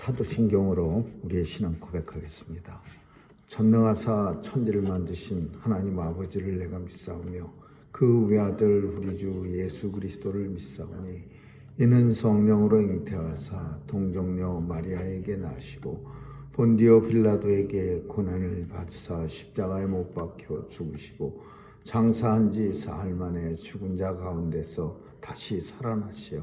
사도신경으로 우리의 신앙 고백하겠습니다. 전능하사 천지를 만드신 하나님 아버지를 내가 믿사오며 그 외아들 우리 주 예수 그리스도를 믿사오니 이는 성령으로 잉태하사 동정녀 마리아에게 나시고 본디오 빌라도에게 고난을 받으사 십자가에 못 박혀 죽으시고 장사한 지 사흘 만에 죽은 자 가운데서 다시 살아나시어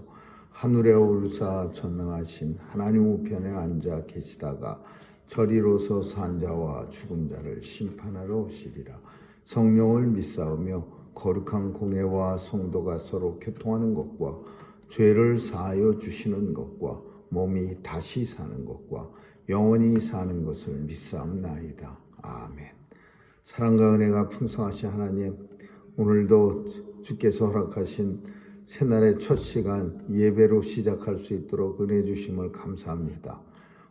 하늘에 오르사 전능하신 하나님 우편에 앉아 계시다가 저리로서 산 자와 죽은 자를 심판하러 오시리라. 성령을 믿사오며 거룩한 공회와 성도가 서로 교통하는 것과 죄를 사하여 주시는 것과 몸이 다시 사는 것과 영원히 사는 것을 믿사옵나이다. 아멘. 사랑과 은혜가 풍성하신 하나님, 오늘도 주께서 허락하신 새날의 첫 시간 예배로 시작할 수 있도록 은혜 주심을 감사합니다.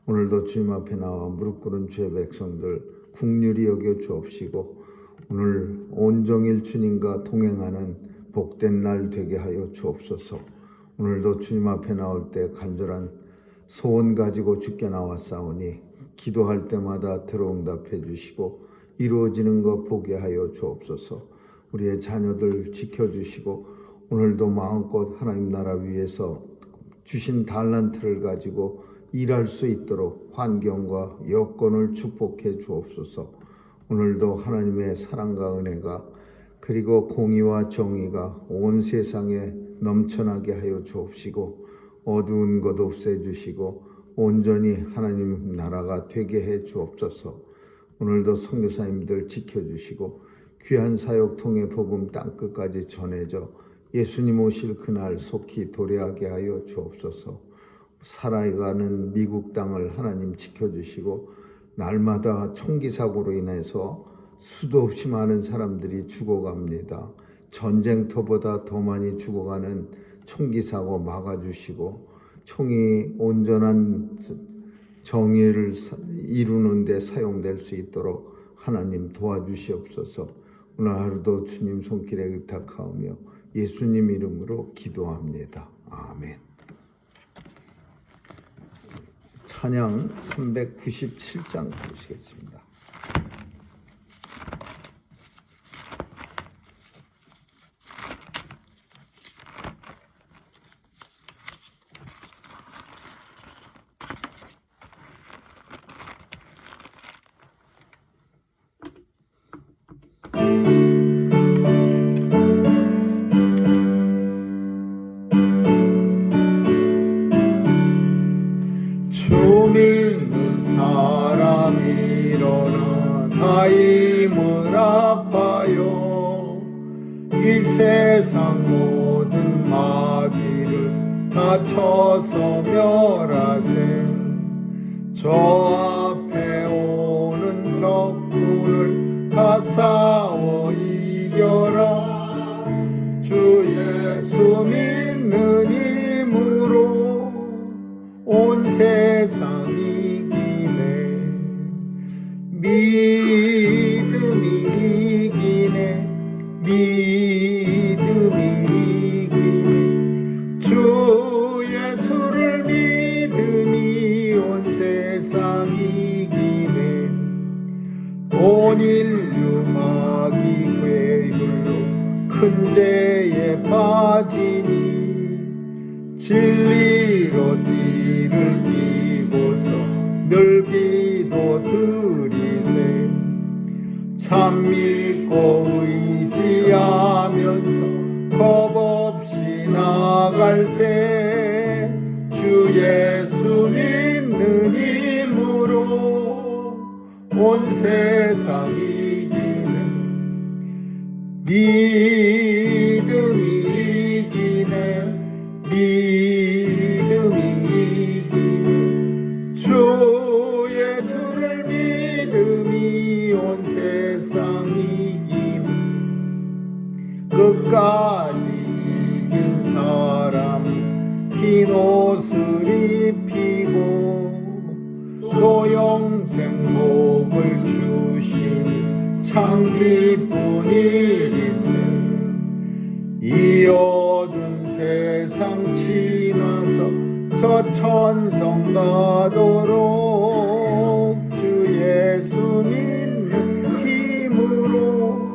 오늘도 주님 앞에 나와 무릎 꿇은 주의 백성들 긍휼히 여겨 주옵시고 오늘 온종일 주님과 동행하는 복된 날 되게 하여 주옵소서. 오늘도 주님 앞에 나올 때 간절한 소원 가지고 주께 나왔사오니 기도할 때마다 들어응답해 주시고 이루어지는 것 보게 하여 주옵소서. 우리의 자녀들 지켜주시고 오늘도 마음껏 하나님 나라 위해서 주신 달란트를 가지고 일할 수 있도록 환경과 여건을 축복해 주옵소서. 오늘도 하나님의 사랑과 은혜가 그리고 공의와 정의가 온 세상에 넘쳐나게 하여 주옵시고 어두운 것 없애주시고 온전히 하나님 나라가 되게 해 주옵소서. 오늘도 선교사님들 지켜주시고 귀한 사역 통해 복음 땅끝까지 전해져 예수님 오실 그날 속히 도래하게 하여 주옵소서. 살아가는 미국 땅을 하나님 지켜주시고 날마다 총기 사고로 인해서 수도 없이 많은 사람들이 죽어갑니다. 전쟁터보다 더 많이 죽어가는 총기 사고 막아주시고 총이 온전한 정의를 이루는 데 사용될 수 있도록 하나님 도와주시옵소서. 오늘 하루도 주님 손길에 의탁하오며 예수님 이름으로 기도합니다. 아멘. 찬양 397장 보시겠습니다. 주 믿는 사람 일어나 다 힘을 아파요. 이 세상 모든 마귀를 다 쳐서 멸하세. 저 앞에 오는 적군을 다 싸워 이겨라. 주 예수 믿는 힘으로 온 세상 이기네. 믿음이 이기네. 믿음이 이기네. 주 예수를 믿음이 온 세상 이기네. 온 인류 마귀 괴율로 큰 죄에 빠지니 진리로 띠를 띠고서 늘 기도 드리세. 참 믿고 의지하면서 겁 없이 나갈 때 주 예수 믿는 힘으로 온 세상 이기네. 믿음이 이기네. 믿음이 이기네. 주 예수를 믿음이 온 세상 이기네. 끝까지 이긴 사람 흰 옷을 입히고 또 영생 복을 주시니 참 기쁜 일일세. 이 어두운 세상 지나서 저 천성 가도록 주 예수 믿는 힘으로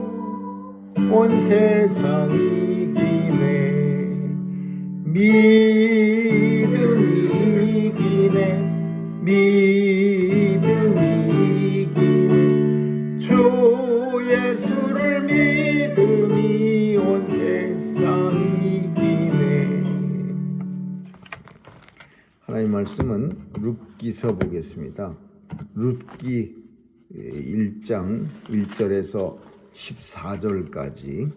온 세상 이기네. 믿음이 이기네. 믿음이 이기네. 주 예수를 믿음이 온 세상 이기네. 하나님 말씀은 룻기서 보겠습니다. 룻기 1장 1절에서 14절까지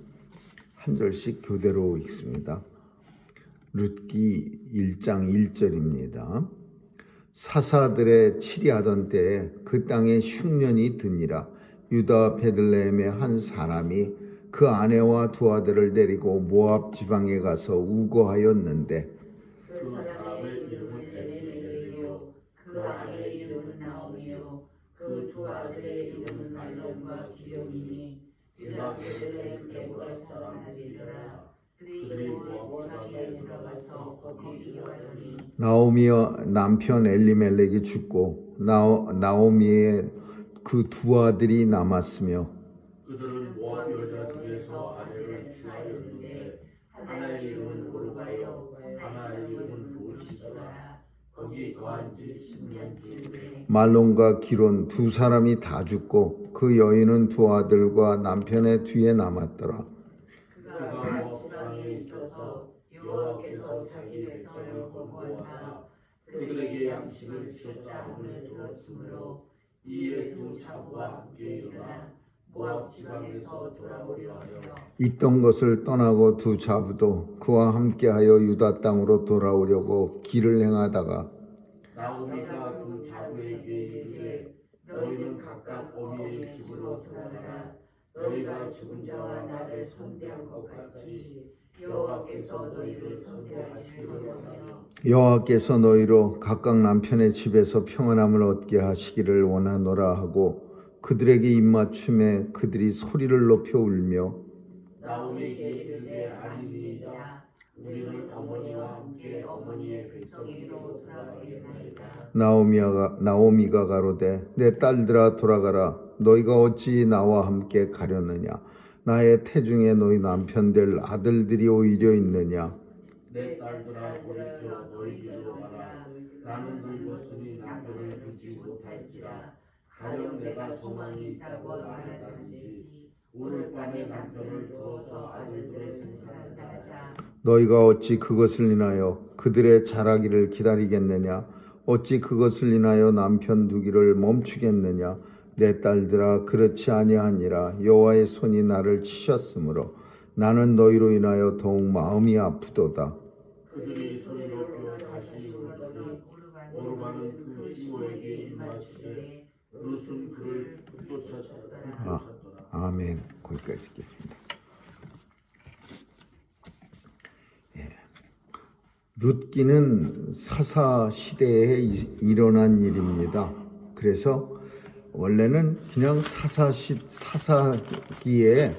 한 절씩 교대로 읽습니다. 룻기 1장 1절입니다. 사사들의 치리하던 때에 그 땅에 흉년이 드니라. 유다 베들레헴의 한 사람이 그 아내와 두 아들을 데리고 모압 지방에 가서 우거하였는데 그 사람의 이름은 엘리멜렉이요 그 아내의 이름은 나오미요 그 두 아들의 이름은 말론과 기럯이니 유다 베들레헴 에브라 사람들이더라. 그들이 모압 지방에 들어가서 거기 이어하더니 나오미와 남편 엘리멜렉이 죽고 나오미의 그 두 아들이 남았으며 그들은 모압 여자 중에서 아내를 취하였는데 하나의 이름은 오르바요 하나의 이름은 루시더라. 거기 거한 지 10년쯤에 말론과 기론 두 사람이 다 죽고 그 여인은 두 아들과 남편의 뒤에 남았더라. 그가 모압 지방에 있어서 여호와께서 자기 백성을 권고하사 그들에게 양식을 주셨다 함을 들었으므로 이에 두 자부와 함께 일어나 모압 지방에서 돌아오려 하여 있던 것을 떠나고 두 자부도 그와 함께하여 유다 땅으로 돌아오려고 길을 행하다가 나오미가 두 자부에게 이르되 너희는 각각 어미의 집으로 돌아가라. 너희가 죽은 자와 나를 선대한 것 같이 여호와께서 너희를 선대하시려니와 여호와께서 너희로 각각 남편의 집에서 평안함을 얻게 하시기를 원하노라 하고 그들에게 입맞춤에 그들이 소리를 높여 울며 나오미에게 이르되 아니니이다. 우리는 어머니와 함께 어머니의 백성에게로 돌아가겠나이다. 나오미가 가로되 내 딸들아 돌아가라. 너희가 어찌 나와 함께 가려느냐. 나의 태중에 너희 남편 될 아들들이 오히려 있느냐. 내 딸들아 오히려 너희 길로 가라. 나는 늙었으니 남편을 두지 못할지라. 가령 내가 소망이 있다고 말하든지 오늘 밤에 남편을 두어서 아들들을 생산한다 하자. 너희가 어찌 그것을 인하여 그들의 자라기를 기다리겠느냐. 어찌 그것을 인하여 남편 두기를 멈추겠느냐. 내 딸들아 그렇지 아니하니라. 여호와의 손이 나를 치셨으므로 나는 너희로 인하여 더욱 마음이 아프도다. 그들이 소리 높여 다시 울더니 오르바는 그 시모에게 입맞추되 룻은 그를 쫓아쳤더라. 아멘. 거기까지 읽겠습니다. 룻기는 사사 시대에 일어난 일입니다. 그래서 원래는 그냥 사사기에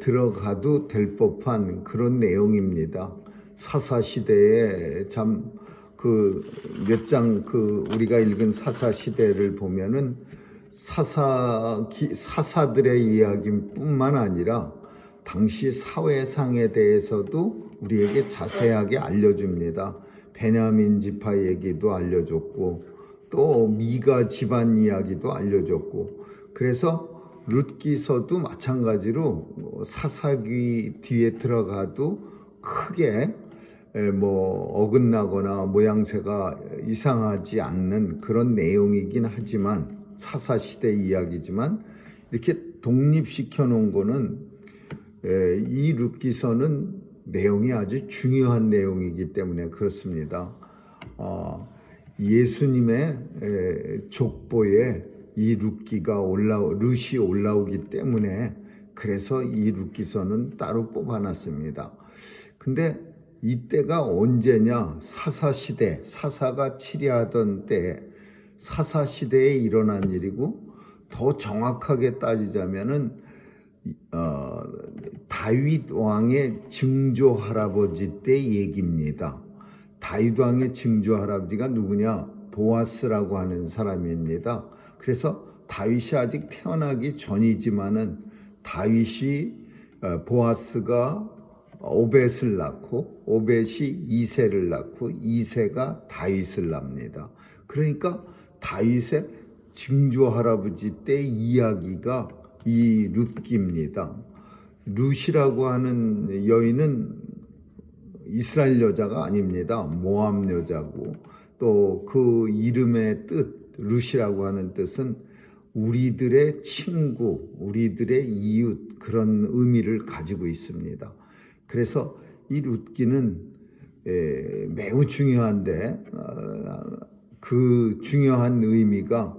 들어가도 될 법한 그런 내용입니다. 사사 시대에 참 그 몇 장 우리가 읽은 사사 시대를 보면은 사사들의 이야기뿐만 아니라 당시 사회상에 대해서도 우리에게 자세하게 알려줍니다. 베냐민 지파 얘기도 알려줬고 또 미가 집안 이야기도 알려줬고 그래서 룻기서도 마찬가지로 사사기 뒤에 들어가도 크게 어긋나거나 모양새가 이상하지 않는 그런 내용이긴 하지만 사사시대 이야기지만 이렇게 독립시켜 놓은 거는 이 룻기서는 내용이 아주 중요한 내용이기 때문에 그렇습니다. 예수님의 족보에 이 룻이 올라오기 때문에 그래서 이 룻기서는 따로 뽑아놨습니다. 근데 이때가 언제냐? 사사시대, 사사가 치리하던 때 사사시대에 일어난 일이고 더 정확하게 따지자면은 다윗 왕의 증조 할아버지 때 얘기입니다. 다윗 왕의 증조 할아버지가 누구냐? 보아스라고 하는 사람입니다. 그래서 다윗이 아직 태어나기 전이지만은 보아스가 오벳을 낳고 오벳이 이새를 낳고 이새가 다윗을 낳습니다. 그러니까 다윗의 증조 할아버지 때 이야기가 이 룻기입니다. 룻이라고 하는 여인은 이스라엘 여자가 아닙니다. 모압 여자고, 또 그 이름의 뜻, 룻이라고 하는 뜻은 우리들의 친구, 우리들의 이웃, 그런 의미를 가지고 있습니다. 그래서 이 룻기는 매우 중요한데, 그 중요한 의미가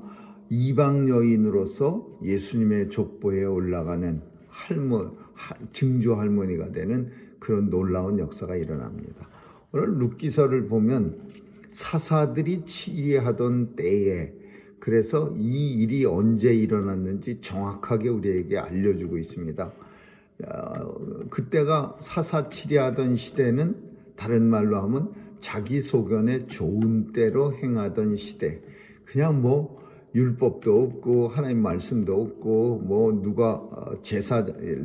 이방 여인으로서 예수님의 족보에 올라가는 증조 할머니가 되는 그런 놀라운 역사가 일어납니다. 오늘 룻기서를 보면 사사들이 치리하던 때에, 그래서 이 일이 언제 일어났는지 정확하게 우리에게 알려주고 있습니다. 그때가 사사치리하던 시대는 다른 말로 하면 자기 소견에 좋은 대로 행하던 시대. 그냥 뭐 율법도 없고 하나님 말씀도 없고 뭐 누가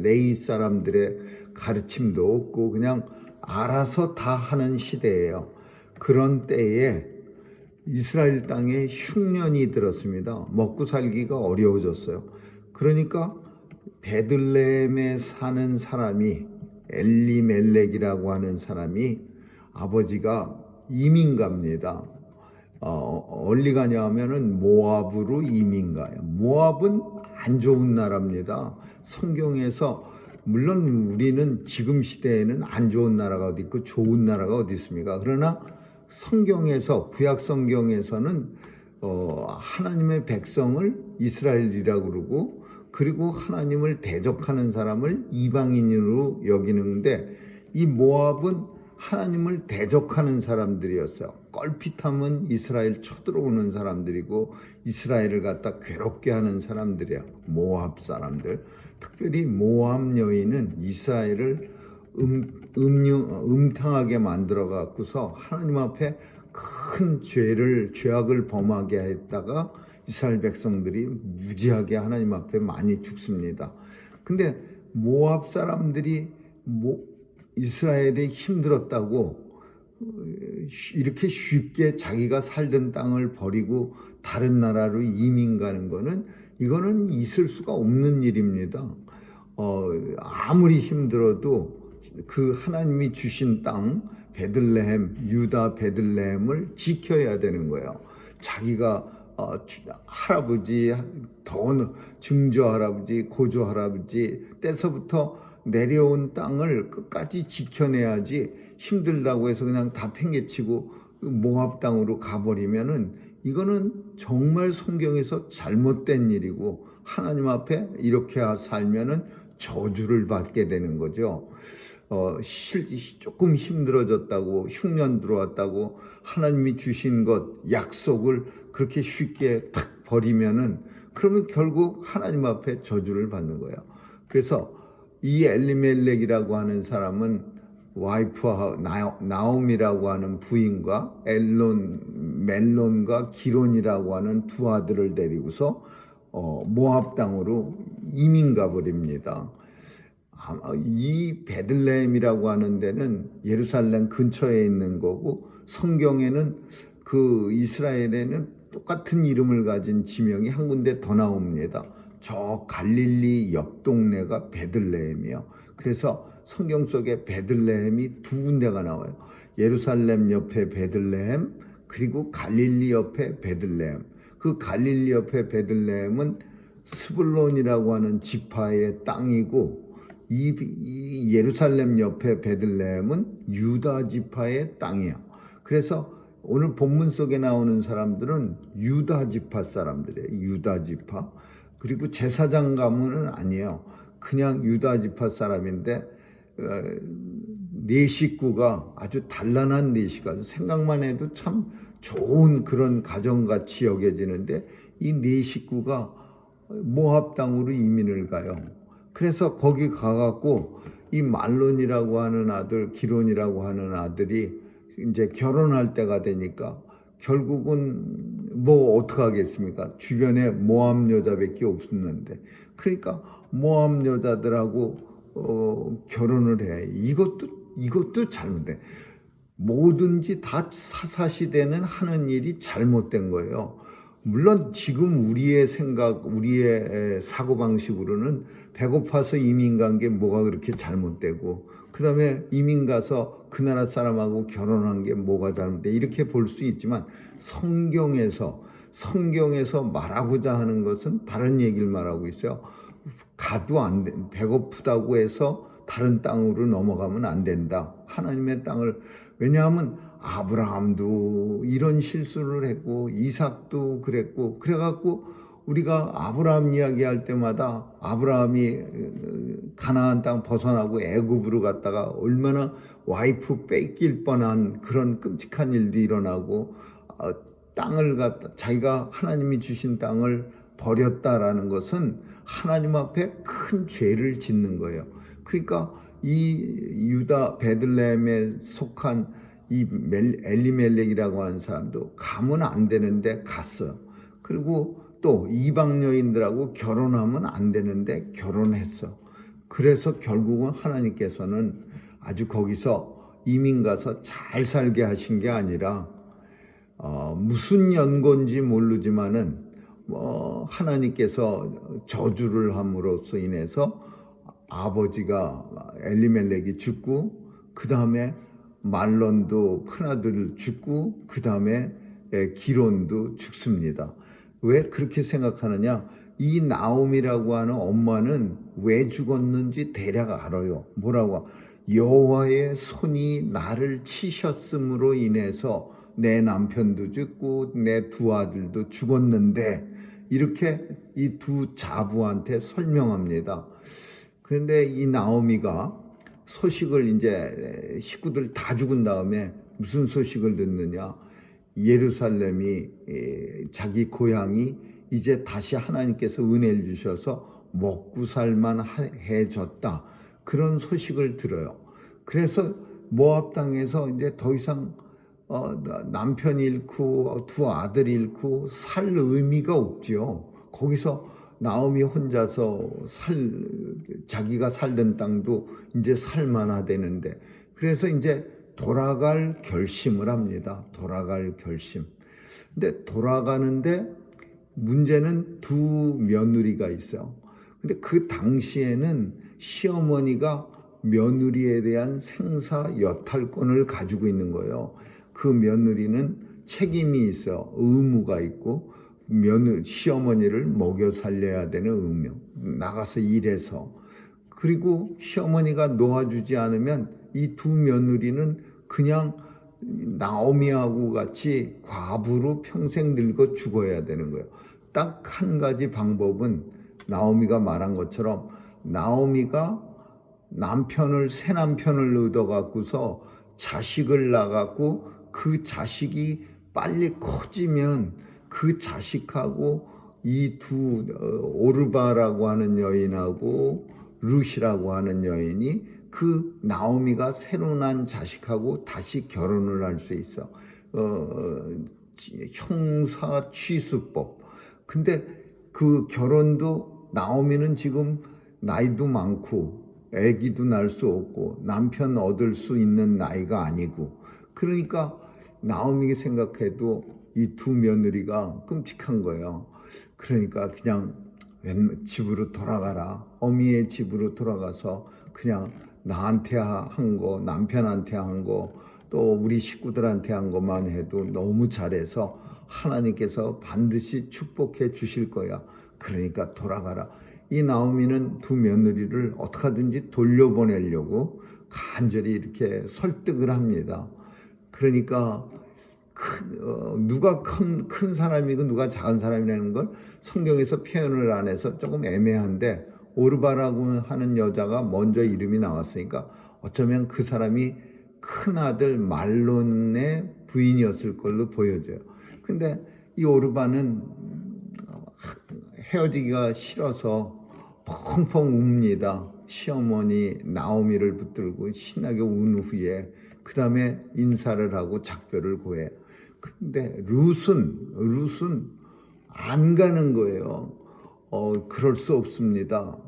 레위 사람들의 가르침도 없고 그냥 알아서 다 하는 시대예요. 그런 때에 이스라엘 땅에 흉년이 들었습니다. 먹고 살기가 어려워졌어요. 그러니까 베들레헴에 사는 사람이, 엘리멜렉이라고 하는 사람이, 아버지가 이민 갑니다. 어디 가냐 하면은 모압으로 이민 가요. 모압은 안 좋은 나라입니다. 성경에서, 물론 우리는 지금 시대에는 안 좋은 나라가 어디 있고 좋은 나라가 어디 있습니까? 그러나 성경에서, 구약 성경에서는 하나님의 백성을 이스라엘이라고 그러고, 그리고 하나님을 대적하는 사람을 이방인으로 여기는데, 이 모압은 하나님을 대적하는 사람들이었어요. 껄핏하면 이스라엘 쳐들어오는 사람들이고 이스라엘을 갖다 괴롭게 하는 사람들이야. 모압 사람들. 특별히 모압 여인은 이스라엘을 음탕하게 만들어 갖고서 하나님 앞에 큰 죄악을 범하게 했다가 이스라엘 백성들이 무지하게 하나님 앞에 많이 죽습니다. 근데 모압 사람들이 이스라엘이 힘들었다고 이렇게 쉽게 자기가 살던 땅을 버리고 다른 나라로 이민 가는 거는, 이거는 있을 수가 없는 일입니다. 아무리 힘들어도 그 하나님이 주신 땅 베들레헴, 유다 베들레헴을 지켜야 되는 거예요. 자기가 할아버지, 증조 할아버지, 고조 할아버지 때서부터 내려온 땅을 끝까지 지켜내야지, 힘들다고 해서 그냥 다 팽개치고 모압 땅으로 가버리면은 이거는 정말 성경에서 잘못된 일이고, 하나님 앞에 이렇게 살면은 저주를 받게 되는 거죠. 조금 힘들어졌다고, 흉년 들어왔다고 하나님이 주신 것, 약속을 그렇게 쉽게 탁 버리면은, 그러면 결국 하나님 앞에 저주를 받는 거예요. 그래서 이 엘리멜렉이라고 하는 사람은 와이프와 나옴이라고 하는 부인과 멜론과 기론이라고 하는 두 아들을 데리고서 모압 땅으로 이민 가버립니다. 이 베들레헴이라고 하는 데는 예루살렘 근처에 있는 거고, 성경에는 그 이스라엘에는 똑같은 이름을 가진 지명이 한 군데 더 나옵니다. 저 갈릴리 옆 동네가 베들레헴이요. 그래서 성경 속에 베들레헴이 두 군데가 나와요. 예루살렘 옆에 베들레헴, 그리고 갈릴리 옆에 베들레헴. 그 갈릴리 옆에 베들레헴은 스불론이라고 하는 지파의 땅이고, 이 예루살렘 옆에 베들레헴은 유다 지파의 땅이에요. 그래서 오늘 본문 속에 나오는 사람들은 유다 지파 사람들이에요. 유다 지파. 그리고 제사장 가문은 아니에요. 그냥 유다 지파 사람인데, 네 식구가 아주 단란한 네 식구, 생각만 해도 참 좋은 그런 가정같이 여겨지는데, 이 네 식구가 모압 땅으로 이민을 가요. 그래서 거기 가갖고 이 말론이라고 하는 아들, 기론이라고 하는 아들이 이제 결혼할 때가 되니까 결국은 뭐 어떡하겠습니까? 주변에 모함 여자밖에 없었는데, 그러니까 모함 여자들하고 결혼을 해. 이것도 잘못돼. 뭐든지 다 사사시대는 하는 일이 잘못된 거예요. 물론 지금 우리의 생각, 우리의 사고방식으로는 배고파서 이민 간 게 뭐가 그렇게 잘못되고, 그 다음에 이민 가서 그 나라 사람하고 결혼한 게 뭐가 잘못돼, 이렇게 볼 수 있지만 성경에서 말하고자 하는 것은 다른 얘기를 말하고 있어요. 가도 안 돼. 배고프다고 해서 다른 땅으로 넘어가면 안 된다. 하나님의 땅을. 왜냐하면 아브라함도 이런 실수를 했고 이삭도 그랬고, 그래갖고 우리가 아브라함 이야기할 때마다 아브라함이 가나안 땅 벗어나고 애굽으로 갔다가 얼마나 와이프 뺏길 뻔한 그런 끔찍한 일도 일어나고, 땅을 갖다 자기가 하나님이 주신 땅을 버렸다라는 것은 하나님 앞에 큰 죄를 짓는 거예요. 그러니까 이 유다 베들레헴에 속한 이 엘리멜렉이라고 하는 사람도 가면 안 되는데 갔어요. 그리고 또 이방 여인들하고 결혼하면 안 되는데 결혼했어. 그래서 결국은 하나님께서는 아주 거기서 이민 가서 잘 살게 하신 게 아니라 무슨 연고인지 모르지만은 하나님께서 저주를 함으로써 인해서 아버지가 엘리멜렉이 죽고, 그 다음에 말론도 큰아들 죽고, 그 다음에 기론도 죽습니다. 왜 그렇게 생각하느냐? 이 나옴이라고 하는 엄마는 왜 죽었는지 대략 알아요. 뭐라고? 여호와의 손이 나를 치셨음으로 인해서 내 남편도 죽고 내 두 아들도 죽었는데, 이렇게 이 두 자부한테 설명합니다. 그런데 이 나오미가 소식을, 이제 식구들 다 죽은 다음에 무슨 소식을 듣느냐? 예루살렘이, 자기 고향이 이제 다시 하나님께서 은혜를 주셔서 먹고 살만 해졌다, 그런 소식을 들어요. 그래서 모압 땅에서 이제 더 이상 남편 잃고 두 아들 잃고 살 의미가 없죠. 거기서 나오미 혼자서 자기가 살던 땅도 이제 살만하되는데, 그래서 이제 돌아갈 결심을 합니다. 돌아갈 결심. 근데 돌아가는데 문제는 두 며느리가 있어요. 근데 그 당시에는 시어머니가 며느리에 대한 생사 여탈권을 가지고 있는 거예요. 그 며느리는 책임이 있어요. 의무가 있고, 시어머니를 먹여 살려야 되는 의무, 나가서 일해서. 그리고 시어머니가 놓아주지 않으면 이 두 며느리는 그냥 나오미하고 같이 과부로 평생 늙어 죽어야 되는 거예요. 딱 한 가지 방법은 나오미가 말한 것처럼, 나오미가 새 남편을 얻어갖고서 자식을 낳아갖고 그 자식이 빨리 커지면 그 자식하고 이 두 오르바라고 하는 여인하고 룻이라고 하는 여인이 그 나오미가 새로 난 자식하고 다시 결혼을 할 수 있어. 형사 취수법. 근데 그 결혼도, 나오미는 지금 나이도 많고 아기도 낳을 수 없고 남편 얻을 수 있는 나이가 아니고, 그러니까 나오미가 생각해도 이 두 며느리가 끔찍한 거예요. 그러니까 그냥 집으로 돌아가라. 어미의 집으로 돌아가서 그냥 나한테 한 거, 남편한테 한 거, 또 우리 식구들한테 한 것만 해도 너무 잘해서 하나님께서 반드시 축복해 주실 거야. 그러니까 돌아가라. 이 나오미는 두 며느리를 어떻게 하든지 돌려보내려고 간절히 이렇게 설득을 합니다. 그러니까 누가 큰 사람이고 누가 작은 사람이라는 걸 성경에서 표현을 안 해서 조금 애매한데, 오르바라고 하는 여자가 먼저 이름이 나왔으니까 어쩌면 그 사람이 큰아들 말론의 부인이었을 걸로 보여져요. 근데 이 오르바는 헤어지기가 싫어서 펑펑 웁니다. 시어머니 나오미를 붙들고 신나게 운 후에 그 다음에 인사를 하고 작별을 고해요. 근데 룻은 안 가는 거예요. 그럴 수 없습니다.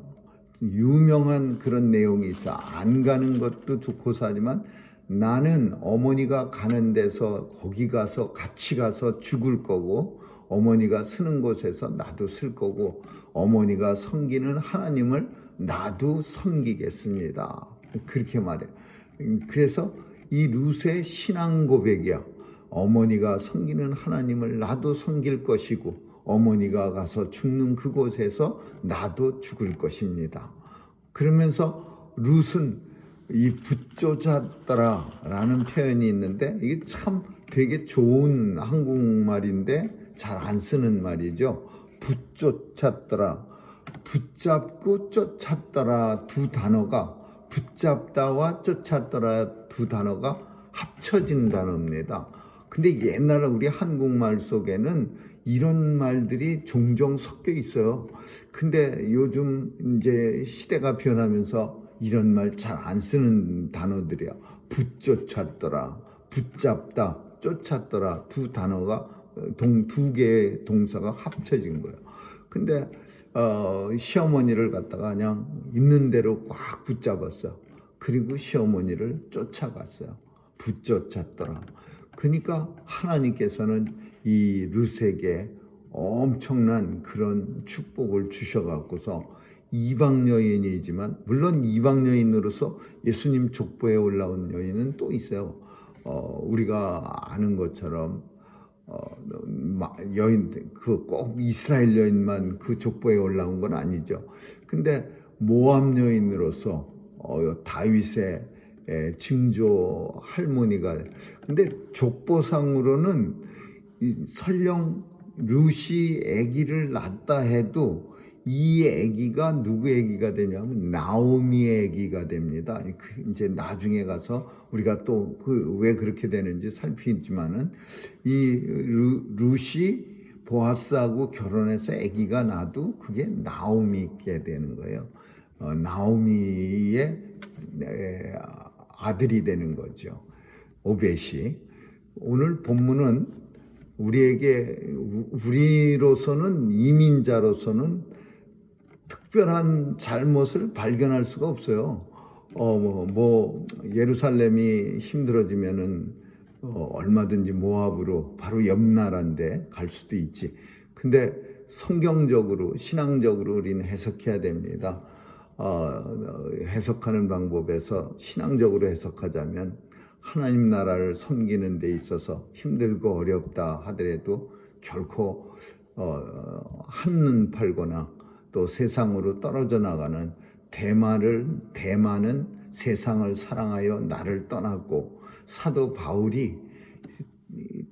유명한 그런 내용이 있어. 안 가는 것도 좋고 사지만 나는 어머니가 가는 데서 거기 가서 같이 가서 죽을 거고 어머니가 쓰는 곳에서 나도 쓸 거고 어머니가 섬기는 하나님을 나도 섬기겠습니다. 그렇게 말해요. 그래서 이 룻의 신앙 고백이야. 어머니가 섬기는 하나님을 나도 섬길 것이고 어머니가 가서 죽는 그곳에서 나도 죽을 것입니다. 그러면서 룻은 이 붙쫓았더라라는 표현이 있는데 이게 참 되게 좋은 한국말인데 잘 안 쓰는 말이죠. 붙쫓았더라. 붙잡고 쫓았더라 두 단어가 붙잡다와 쫓았더라 두 단어가 합쳐진 단어입니다. 근데 옛날에 우리 한국말 속에는 이런 말들이 종종 섞여 있어요. 근데 요즘 이제 시대가 변하면서 이런 말 잘 안 쓰는 단어들이야. 붙쫓았더라, 붙잡다, 쫓았더라 두 단어가 두 개의 동사가 합쳐진 거예요. 근데 시어머니를 갖다가 그냥 있는 대로 꽉 붙잡았어요. 그리고 시어머니를 쫓아갔어요. 붙쫓았더라. 그러니까 하나님께서는 이 룻에게 엄청난 그런 축복을 주셔갖고서 이방 여인이지만 물론 이방 여인으로서 예수님 족보에 올라온 여인은 또 있어요. 우리가 아는 것처럼 여인 그 꼭 이스라엘 여인만 그 족보에 올라온 건 아니죠. 근데 모압 여인으로서 다윗의 증조 할머니가 근데 족보상으로는 설령 룻이 아기를 낳았다 해도 이 아기가 누구 아기가 되냐면 나오미의 아기가 됩니다. 이제 나중에 가서 우리가 또 왜 그렇게 되는지 살피지만은 이 룻이 보아스하고 결혼해서 아기가 나도 그게 나오미께 되는 거예요. 나오미의 아들이 되는 거죠. 오벳이. 오늘 본문은 우리로서는 이민자로서는 특별한 잘못을 발견할 수가 없어요. 예루살렘이 힘들어지면은 얼마든지 모압으로 바로 옆 나라인데 갈 수도 있지. 근데 성경적으로 신앙적으로 우리는 해석해야 됩니다. 해석하는 방법에서 신앙적으로 해석하자면 하나님 나라를 섬기는 데 있어서 힘들고 어렵다 하더라도 결코 한눈 팔거나 또 세상으로 떨어져 나가는 대마는 세상을 사랑하여 나를 떠났고 사도 바울이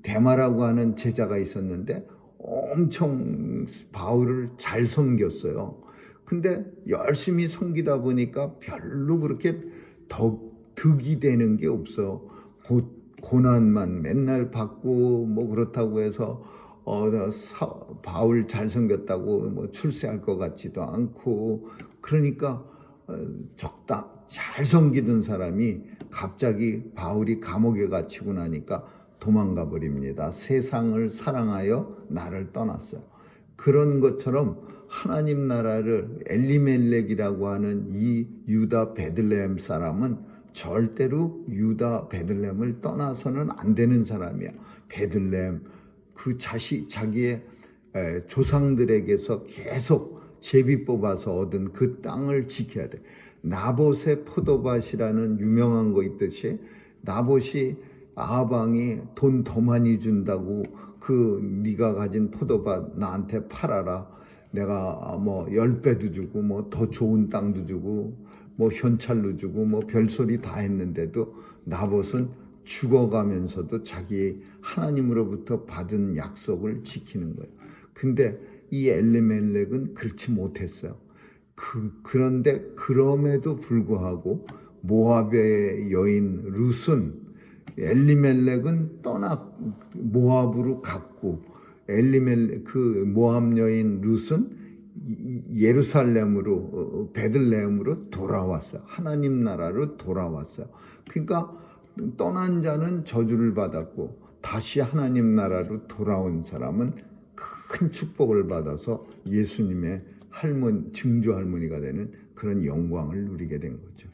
대마라고 하는 제자가 있었는데 엄청 바울을 잘 섬겼어요. 근데 열심히 섬기다 보니까 별로 그렇게 득이 되는 게 없어. 고난만 맨날 받고 뭐 그렇다고 해서 바울 잘 섬겼다고 뭐 출세할 것 같지도 않고 그러니까 잘 섬기던 사람이 갑자기 바울이 감옥에 갇히고 나니까 도망가 버립니다. 세상을 사랑하여 나를 떠났어요. 그런 것처럼 하나님 나라를 엘리멜렉이라고 하는 이 유다 베들레헴 사람은 절대로 유다 베들레헴을 떠나서는 안 되는 사람이야. 베들레헴 자기의 조상들에게서 계속 제비 뽑아서 얻은 그 땅을 지켜야 돼. 나봇의 포도밭이라는 유명한 거 있듯이 나봇이 아합왕이 돈 더 많이 준다고 네가 가진 포도밭 나한테 팔아라. 내가 뭐 10배도 주고 뭐 더 좋은 땅도 주고 뭐 현찰로 주고 뭐 별소리 다 했는데도 나봇은 죽어가면서도 자기 하나님으로부터 받은 약속을 지키는 거예요. 근데 이 엘리멜렉은 그렇지 못했어요. 그런데 그럼에도 불구하고 모압의 여인 룻은 엘리멜렉은 모압으로 갔고 모압 여인 룻은 예루살렘으로 베들레헴으로 돌아왔어요. 하나님 나라로 돌아왔어요. 그러니까 떠난 자는 저주를 받았고 다시 하나님 나라로 돌아온 사람은 큰 축복을 받아서 예수님의 증조 할머니가 되는 그런 영광을 누리게 된 거죠.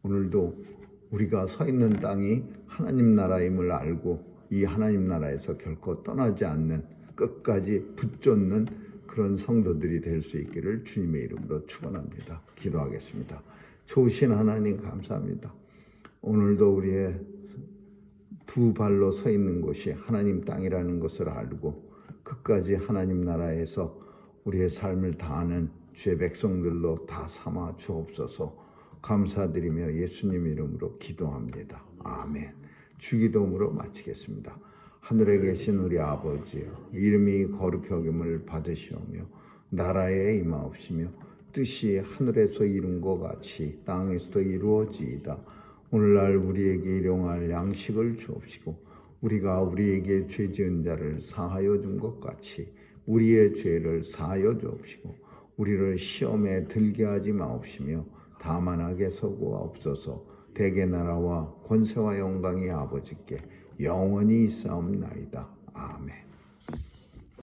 오늘도 우리가 서 있는 땅이 하나님 나라임을 알고 이 하나님 나라에서 결코 떠나지 않는 끝까지 붙잡는 그런 성도들이 될 수 있기를 주님의 이름으로 축원합니다. 기도하겠습니다. 좋으신 하나님 감사합니다. 오늘도 우리의 두 발로 서 있는 곳이 하나님 땅이라는 것을 알고 끝까지 하나님 나라에서 우리의 삶을 다하는 주의 백성들로 다 삼아 주옵소서. 감사드리며 예수님 이름으로 기도합니다. 아멘. 주기도문으로 마치겠습니다. 하늘에 계신 우리 아버지여, 이름이 거룩히 여김을 받으시오며 나라에 임하옵시며 뜻이 하늘에서 이룬 것 같이 땅에서도 이루어지이다. 오늘날 우리에게 일용할 양식을 주옵시고 우리가 우리에게 죄 지은 자를 사하여 준 것 같이 우리의 죄를 사하여 주옵시고 우리를 시험에 들게 하지 마옵시며 다만 악에서 구하옵소서. 대개 나라와 권세와 영광이 아버지께 영원히 있사옵나이다. 아멘.